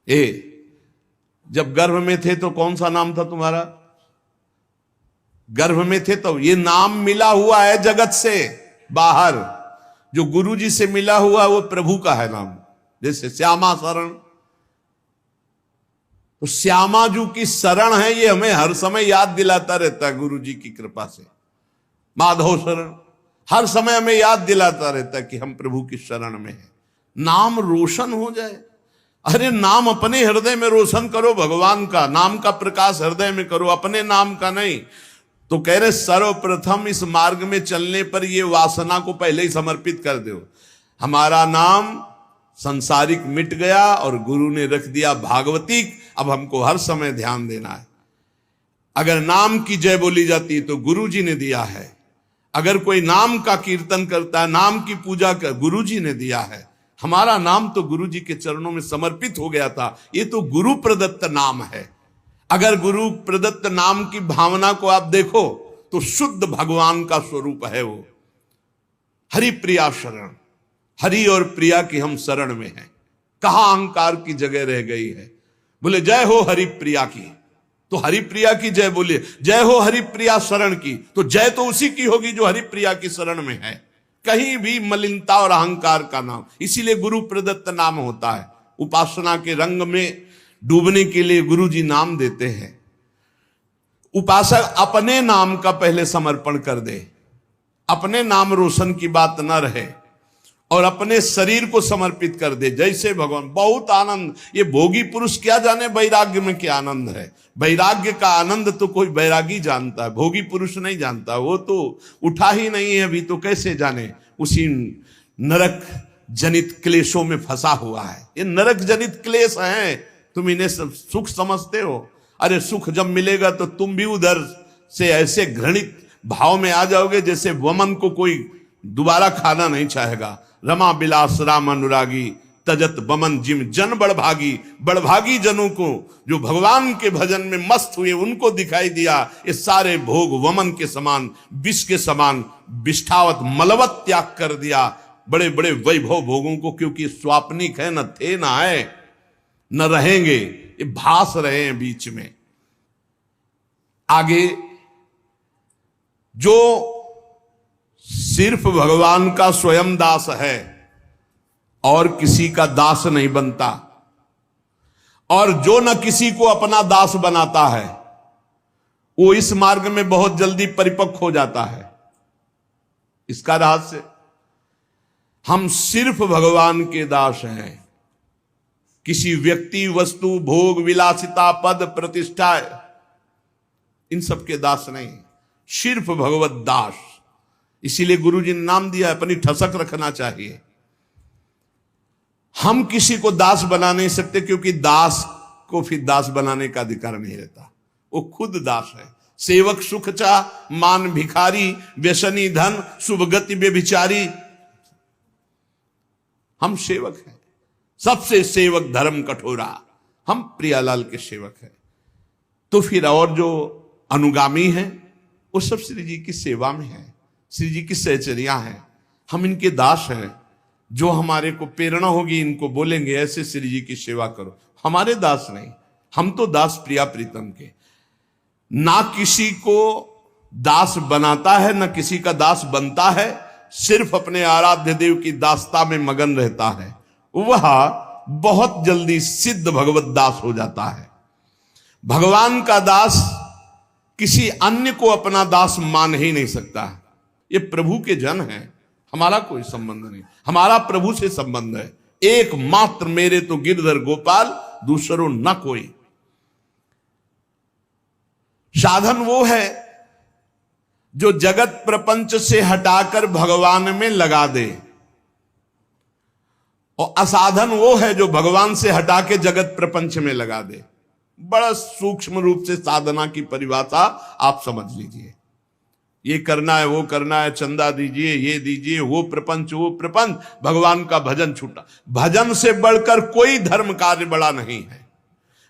ए, जब गर्भ में थे तो कौन सा नाम था तुम्हारा? गर्भ में थे तो ये नाम मिला हुआ है जगत से बाहर। जो गुरु जी से मिला हुआ वो प्रभु का है नाम। जैसे श्यामा शरण, तो श्यामा जू की शरण है, ये हमें हर समय याद दिलाता रहता है गुरु जी की कृपा से। माधव शरण हर समय हमें याद दिलाता रहता है कि हम प्रभु की शरण में हैं। नाम रोशन हो जाए। अरे नाम अपने हृदय में रोशन करो, भगवान का नाम का प्रकाश हृदय में करो, अपने नाम का नहीं। तो कह रहे सर्वप्रथम इस मार्ग में चलने पर ये वासना को पहले ही समर्पित कर दो। हमारा नाम संसारिक मिट गया और गुरु ने रख दिया भागवतिक। अब हमको हर समय ध्यान देना है। अगर नाम की जय बोली जाती है तो गुरु जी ने दिया है। अगर कोई नाम का कीर्तन करता है, नाम की पूजा कर, गुरु जी ने दिया है। हमारा नाम तो गुरु जी के चरणों में समर्पित हो गया था। ये तो गुरु प्रदत्त नाम है। अगर गुरु प्रदत्त नाम की भावना को आप देखो तो शुद्ध भगवान का स्वरूप है वो। हरि प्रिया शरण, हरि और प्रिया की हम शरण में हैं। कहां अहंकार की जगह रह गई है। बोले जय हो हरि प्रिया की, तो हरि प्रिया की जय बोलिए। जय हो हरि प्रिया शरण की, तो जय तो उसी की होगी जो हरि प्रिया की शरण में है। कहीं भी मलिनता और अहंकार का नाम, इसीलिए गुरु प्रदत्त नाम होता है। उपासना के रंग में डूबने के लिए गुरु जी नाम देते हैं। उपासक अपने नाम का पहले समर्पण कर दे, अपने नाम रोशन की बात न रहे और अपने शरीर को समर्पित कर दे। जैसे भगवान, बहुत आनंद। ये भोगी पुरुष क्या जाने वैराग्य में क्या आनंद है। वैराग्य का आनंद तो कोई वैरागी जानता है, भोगी पुरुष नहीं जानता। वो तो उठा ही नहीं है अभी, तो कैसे जाने। उसी नरक जनित क्लेशों में फंसा हुआ है। ये नरक जनित क्लेश हैं, तुम इन्हें सुख समझते हो। अरे सुख जब मिलेगा तो तुम भी उधर से ऐसे घृणित भाव में आ जाओगे जैसे वमन को कोई दोबारा खाना नहीं चाहेगा। रमा बिलास राम अनुरागी, तजत बमन जिम जन बड़भागी। बड़भागी जनों को जो भगवान के भजन में मस्त हुए उनको दिखाई दिया ये सारे भोग वमन के समान, विष के समान विष्ठावत मलवत त्याग कर दिया। बड़े बड़े वैभव भोगों को, क्योंकि स्वाप्निक है, न थे न आए न रहेंगे, ये भास रहे हैं बीच में। आगे जो सिर्फ भगवान का स्वयं दास है और किसी का दास नहीं बनता, और जो न किसी को अपना दास बनाता है, वो इस मार्ग में बहुत जल्दी परिपक्व हो जाता है। इसका रहस्य, हम सिर्फ भगवान के दास हैं। किसी व्यक्ति, वस्तु, भोग, विलासिता, पद, प्रतिष्ठा, इन सब के दास नहीं, सिर्फ भगवत दास। इसीलिए गुरु जी ने नाम दिया है, अपनी ठसक रखना चाहिए। हम किसी को दास बना नहीं सकते, क्योंकि दास को फिर दास बनाने का अधिकार नहीं रहता। वो खुद दास है। सेवक सुख चा, मान भिखारी, व्यसनी धन, शुभ गति व्यभिचारी। हम सेवक हैं, सबसे सेवक धर्म कठोरा। हम प्रियालाल के सेवक हैं। तो फिर और जो अनुगामी हैं वो सब श्री जी की सेवा में है, श्री जी की सहचर्या हैं। हम इनके दास हैं। जो हमारे को प्रेरणा होगी इनको बोलेंगे ऐसे श्री जी की सेवा करो। हमारे दास नहीं, हम तो दास प्रिया प्रीतम के। ना किसी को दास बनाता है, ना किसी का दास बनता है, सिर्फ अपने आराध्य देव की दासता में मगन रहता है। वह बहुत जल्दी सिद्ध भगवत दास हो जाता है। भगवान का दास किसी अन्य को अपना दास मान ही नहीं सकता। ये प्रभु के जन हैं, हमारा कोई संबंध नहीं। हमारा प्रभु से संबंध है। एकमात्र मेरे तो गिरधर गोपाल, दूसरों न कोई। साधन वो है जो जगत प्रपंच से हटाकर भगवान में लगा दे, और असाधन वो है जो भगवान से हटा के जगत प्रपंच में लगा दे। बड़ा सूक्ष्म रूप से साधना की परिभाषा आप समझ लीजिए। ये करना है, वो करना है, चंदा दीजिए, ये दीजिए, वो प्रपंच, भगवान का भजन छूटा। भजन से बढ़कर कोई धर्म कार्य बड़ा नहीं है।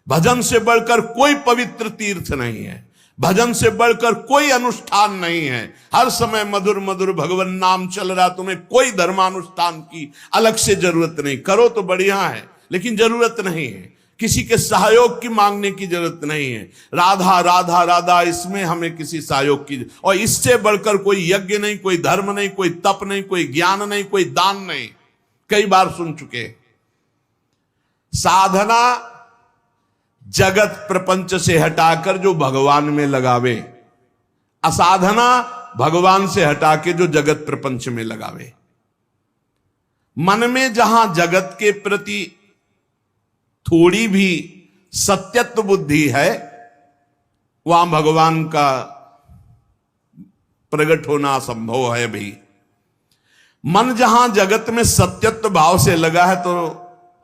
भजन से बढ़कर कोई पवित्र तीर्थ नहीं है। भजन से बढ़कर कोई अनुष्ठान नहीं है। हर समय मधुर मधुर भगवान नाम चल रहा, तुम्हें कोई धर्मानुष्ठान की अलग से जरूरत नहीं। करो तो बढ़िया है, लेकिन जरूरत नहीं है। किसी के सहयोग की मांगने की जरूरत नहीं है। राधा राधा राधा, इसमें हमें किसी सहयोग की, और इससे बढ़कर कोई यज्ञ नहीं, कोई धर्म नहीं, कोई तप नहीं, कोई ज्ञान नहीं, कोई दान नहीं। कई बार सुन चुके। साधना जगत प्रपंच से हटाकर जो भगवान में लगावे, असाधना भगवान से हटा के जो जगत प्रपंच में लगावे। मन में जहां जगत के प्रति थोड़ी भी सत्यत्व बुद्धि है, वहां भगवान का प्रकट होना असंभव है भी। मन जहां जगत में सत्यत्व भाव से लगा है, तो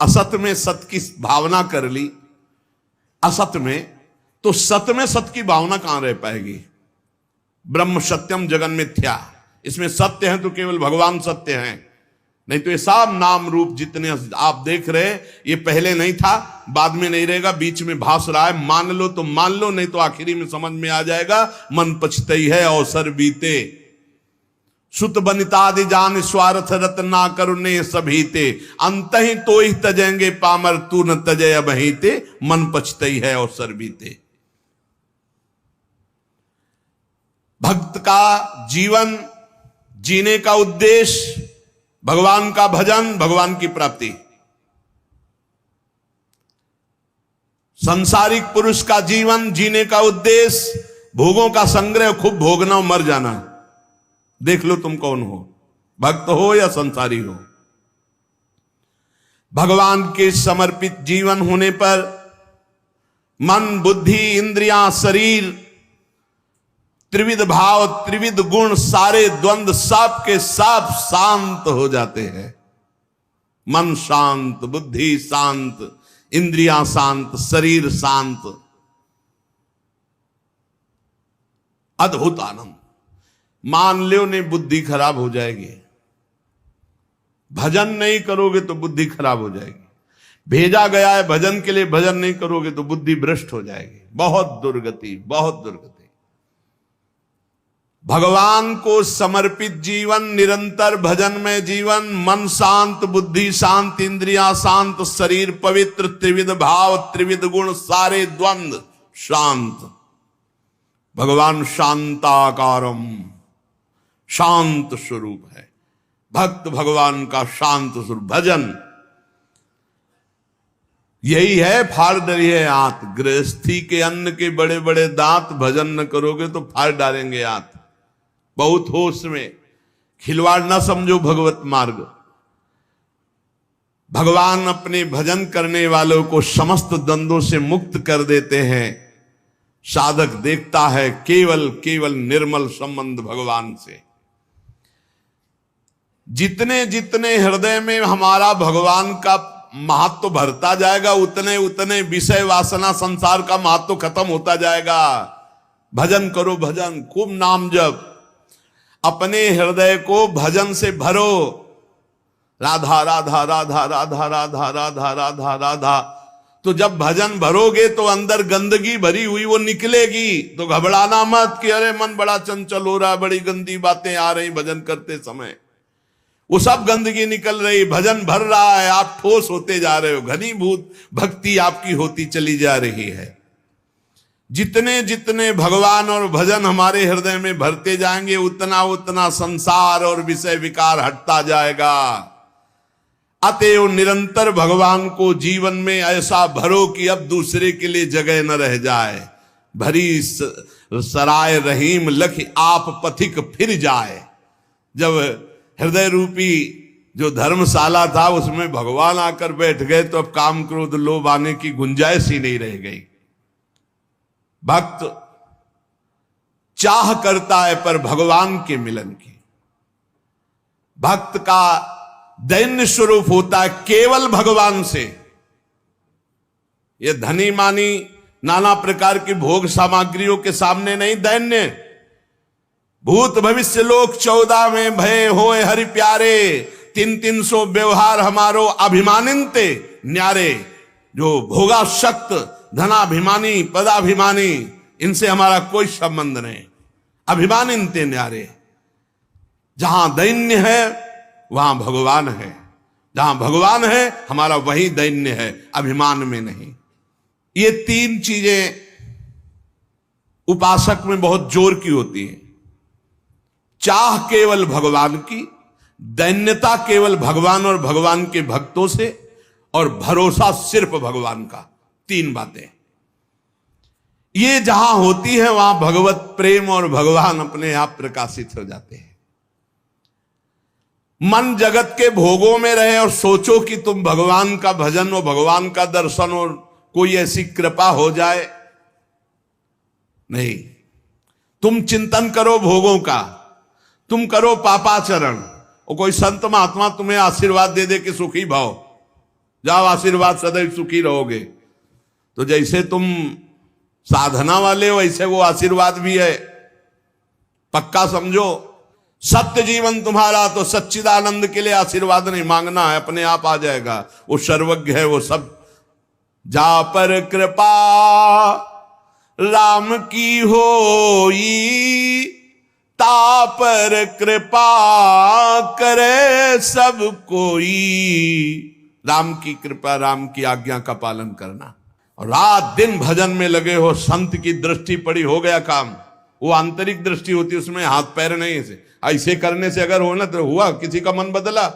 असत में सत की भावना कर ली, असत में, तो सत में सत की भावना कहां रह पाएगी। ब्रह्म सत्यम जगन मिथ्या, इसमें सत्य है तो केवल भगवान सत्य है, नहीं तो ये सब नाम रूप जितने आप देख रहे हैं, ये पहले नहीं था, बाद में नहीं रहेगा, बीच में भास रहा है। मान लो तो मान लो, नहीं तो आखिरी में समझ में आ जाएगा। मन पछतई है अवसर बीते, सुत बनितादि जान स्वार्थ रत ना करुणे सभीते, अंत ही तो ही तजेंगे पामर तू न तजय बहीते, मन पछतई है अवसर बीते। भक्त का जीवन जीने का उद्देश्य भगवान का भजन, भगवान की प्राप्ति। सांसारिक पुरुष का जीवन जीने का उद्देश्य भोगों का संग्रह, खूब भोगना और मर जाना। देख लो तुम कौन हो, भक्त हो या संसारी हो। भगवान के समर्पित जीवन होने पर मन, बुद्धि, इंद्रियां, शरीर, त्रिविध भाव, त्रिविध गुण, सारे द्वंद्व सब के सब शांत हो जाते हैं। मन शांत, बुद्धि शांत, इंद्रियां शांत, शरीर शांत, अद्भुत आनंद। मान लो ने बुद्धि खराब हो जाएगी, भजन नहीं करोगे तो बुद्धि खराब हो जाएगी। भेजा गया है भजन के लिए, भजन नहीं करोगे तो बुद्धि भ्रष्ट हो जाएगी। बहुत दुर्गति, बहुत दुर्गति। भगवान को समर्पित जीवन, निरंतर भजन में जीवन, मन शांत, बुद्धि शांत, इंद्रियां शांत, शरीर पवित्र, त्रिविध भाव, त्रिविध गुण, सारे द्वंद्व शांत। भगवान शांताकारम, शांत स्वरूप है। भक्त भगवान का शांत स्वरूप। भजन यही है, फाड़ डरी है आंत। गृहस्थी के अन्न के बड़े बड़े दांत, भजन न करोगे तो फाड़ डालेंगे आंत। बहुत होश में, खिलवाड़ न समझो भगवत मार्ग। भगवान अपने भजन करने वालों को समस्त द्वंद्वों से मुक्त कर देते हैं। साधक देखता है केवल केवल निर्मल संबंध भगवान से। जितने जितने हृदय में हमारा भगवान का महत्व भरता जाएगा, उतने उतने विषय वासना संसार का महत्व खत्म होता जाएगा। भजन करो, भजन, खूब नाम जप, अपने हृदय को भजन से भरो। राधा राधा राधा राधा राधा राधा राधा राधा। तो जब भजन भरोगे तो अंदर गंदगी भरी हुई वो निकलेगी। तो घबराना मत कि अरे मन बड़ा चंचल हो रहा, बड़ी गंदी बातें आ रही भजन करते समय। वो सब गंदगी निकल रही, भजन भर रहा है, आप ठोस होते जा रहे हो, घनीभूत भक्ति आपकी होती चली जा रही है। जितने जितने भगवान और भजन हमारे हृदय में भरते जाएंगे, उतना उतना संसार और विषय विकार हटता जाएगा। अतएव निरंतर भगवान को जीवन में ऐसा भरो कि अब दूसरे के लिए जगह न रह जाए। भरी सराय रहीम लख आप पथिक फिर जाए। जब हृदय रूपी जो धर्मशाला था उसमें भगवान आकर बैठ गए तो अब काम क्रोध लोभ आने की गुंजाइश ही नहीं रह गई। भक्त चाह करता है पर भगवान के मिलन की। भक्त का दैन्य स्वरूप होता है केवल भगवान से। ये धनी मानी नाना प्रकार की भोग सामग्रियों के सामने नहीं दैन्य। भूत भविष्य लोक 14 में भय होए हरि प्यारे, 300 व्यवहार हमारो अभिमानिनते न्यारे। जो भोगाशक्त, धनाभिमानी, पदाभिमानी, इनसे हमारा कोई संबंध नहीं। अभिमानिनते न्यारे। जहां दैन्य है वहां भगवान है, जहां भगवान है हमारा वही दैन्य है, अभिमान में नहीं। ये तीन चीजें उपासक में बहुत जोर की होती हैं। चाह केवल भगवान की, दैन्यता केवल भगवान और भगवान के भक्तों से, और भरोसा सिर्फ भगवान का। तीन बातें ये जहां होती है वहां भगवत प्रेम और भगवान अपने आप प्रकाशित हो जाते हैं। मन जगत के भोगों में रहे और सोचो कि तुम भगवान का भजन और भगवान का दर्शन और कोई ऐसी कृपा हो जाए, नहीं। तुम चिंतन करो भोगों का, तुम करो पापाचरण, और कोई संत महात्मा तुम्हें आशीर्वाद दे दे कि सुखी भाव, जाओ आशीर्वाद सदैव सुखी रहोगे, तो जैसे तुम साधना वाले हो वैसे वो आशीर्वाद भी है, पक्का समझो। सत्य जीवन तुम्हारा, तो सच्चिदानंद के लिए आशीर्वाद नहीं मांगना है, अपने आप आ जाएगा। वो सर्वज्ञ है, वो सब। जा पर कृपा राम की होई, ता पर कृपा करे सब कोई। राम की कृपा, राम की आज्ञा का पालन करना, और रात दिन भजन में लगे हो। संत की दृष्टि पड़ी, हो गया काम। वो आंतरिक दृष्टि होती है, उसमें हाथ पैर नहीं। ऐसे करने से अगर हो ना तो हुआ, किसी का मन बदला।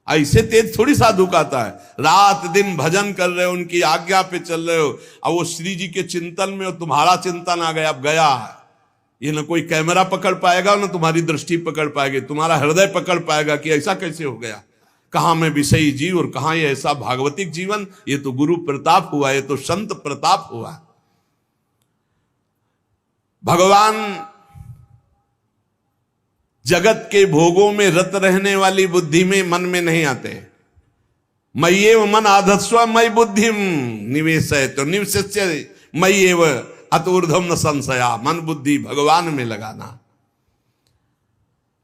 ऐसे तेज थोड़ी साधु का आता है। रात दिन भजन कर रहे हो, उनकी आज्ञा पे चल रहे हो, अब वो श्री जी के चिंतन में हो, तुम्हारा चिंतन आ गया, अब गया। ये ना कोई कैमरा पकड़ पाएगा, ना तुम्हारी दृष्टि पकड़ पाएगी, तुम्हारा हृदय पकड़ पाएगा कि ऐसा कैसे हो गया। कहां में विषयी जीव और कहां ये ऐसा भागवतिक जीवन। ये तो गुरु प्रताप हुआ, ये तो संत प्रताप हुआ। भगवान जगत के भोगों में रत रहने वाली बुद्धि में, मन में नहीं आते। मय्येव मन आधत्स्व मयि बुद्धिम निवेशय, तो निवस्य मय्येव अतुर्धम न संशया। मन बुद्धि भगवान में लगाना।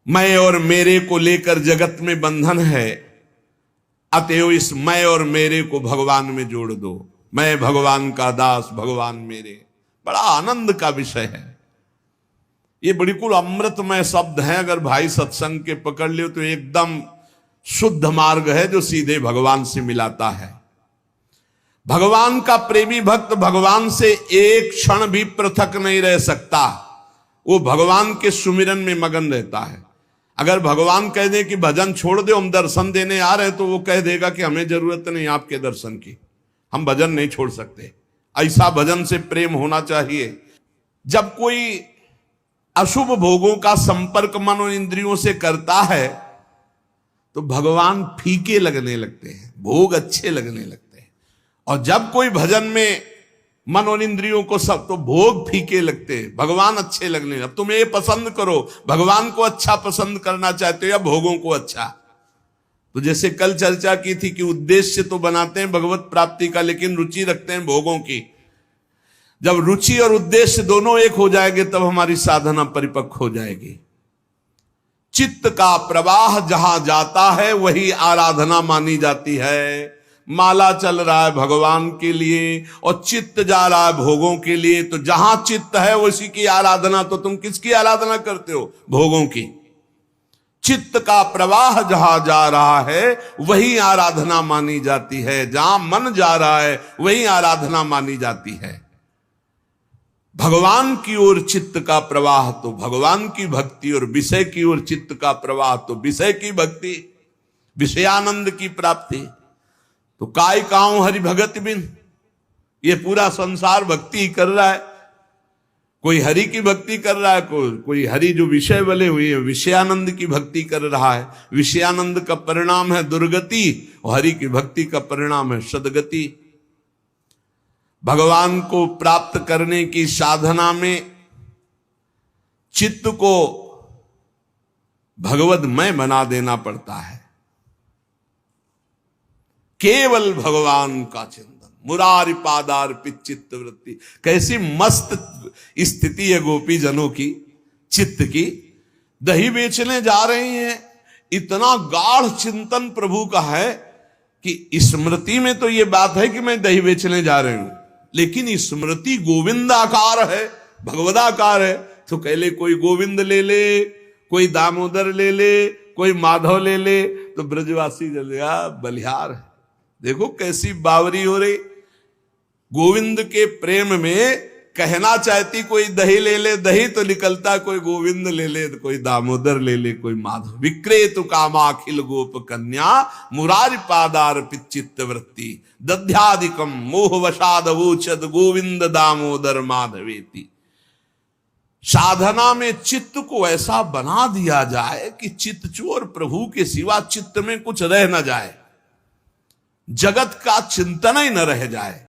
मैं और मेरे को लेकर जगत में बंधन है, अतएव इस मैं और मेरे को भगवान में जोड़ दो। मैं भगवान का दास, भगवान मेरे। बड़ा आनंद का विषय है ये, बिल्कुल अमृतमय शब्द है। अगर भाई सत्संग के पकड़ लियो तो एकदम शुद्ध मार्ग है जो सीधे भगवान से मिलाता है। भगवान का प्रेमी भक्त भगवान से एक क्षण भी पृथक नहीं रह सकता। वो भगवान के सुमिरन में मगन रहता है। अगर भगवान कह दे कि भजन छोड़ दो, हम दर्शन देने आ रहे हैं, तो वो कह देगा कि हमें जरूरत नहीं आपके दर्शन की, हम भजन नहीं छोड़ सकते। ऐसा भजन से प्रेम होना चाहिए। जब कोई अशुभ भोगों का संपर्क मन और इंद्रियों से करता है तो भगवान फीके लगने लगते हैं, भोग अच्छे लगने लगते हैं। और जब कोई भजन में मन और इंद्रियों को सब, तो भोग फीके लगते हैं, भगवान अच्छे लगने। अब तुम ये पसंद करो, भगवान को अच्छा पसंद करना चाहते हो या भोगों को अच्छा। तो जैसे कल चर्चा की थी कि उद्देश्य तो बनाते हैं भगवत प्राप्ति का, लेकिन रुचि रखते हैं भोगों की। जब रुचि और उद्देश्य दोनों एक हो जाएंगे तब हमारी साधना परिपक्व हो जाएगी। चित्त का प्रवाह जहां जाता है वही आराधना मानी जाती है। माला चल रहा है भगवान के लिए और चित्त जा रहा है भोगों के लिए, तो जहां चित्त है उसी की आराधना। तो तुम किसकी आराधना करते हो? भोगों की। चित्त का प्रवाह जहां जा रहा है वही आराधना मानी जाती है। जहां मन जा रहा है वही आराधना मानी जाती है। भगवान की ओर चित्त का प्रवाह तो भगवान की भक्ति, और विषय की ओर चित्त का प्रवाह तो विषय की भक्ति, विषयानंद की प्राप्ति। तो काय काऊं हरि भगत बिन, ये पूरा संसार भक्ति कर रहा है। कोई हरि की भक्ति कर रहा है, कोई हरि जो विषय वाले हुए हैं विषयानंद की भक्ति कर रहा है। विषयानंद का परिणाम है दुर्गति और हरि की भक्ति का परिणाम है सदगति। भगवान को प्राप्त करने की साधना में चित्त को भगवदमय बना देना पड़ता है। केवल भगवान का चिंतन, मुरारी पादार्पित चित्त वृत्ति। कैसी मस्त स्थिति है गोपी जनों की चित्त की। दही बेचने जा रहे हैं, इतना गाढ़ चिंतन प्रभु का है कि स्मृति में तो ये बात है कि मैं दही बेचने जा रही हूं, लेकिन स्मृति गोविंदाकार है, भगवदाकार है। तो कह ले कोई गोविंद ले ले, कोई दामोदर ले ले, कोई माधव ले ले, तो ब्रजवासी जलेगा बलिहार है। देखो कैसी बावरी हो रही। गोविंद के प्रेम में कहना चाहती कोई दही ले ले, दही तो निकलता कोई गोविंद ले ले, कोई दामोदर ले ले, कोई माधव। विक्रेतु कामाखिल गोप कन्या मुरारी पादार्पित चित्त वृत्ति दध्यादिकम मोहवशादवोचद गोविंद दामोदर माधवेति। साधना में चित्त को ऐसा बना दिया जाए कि चित्त चोर प्रभु के सिवा चित्त में कुछ रह न जाए, जगत का चिंतन ही न रह जाए।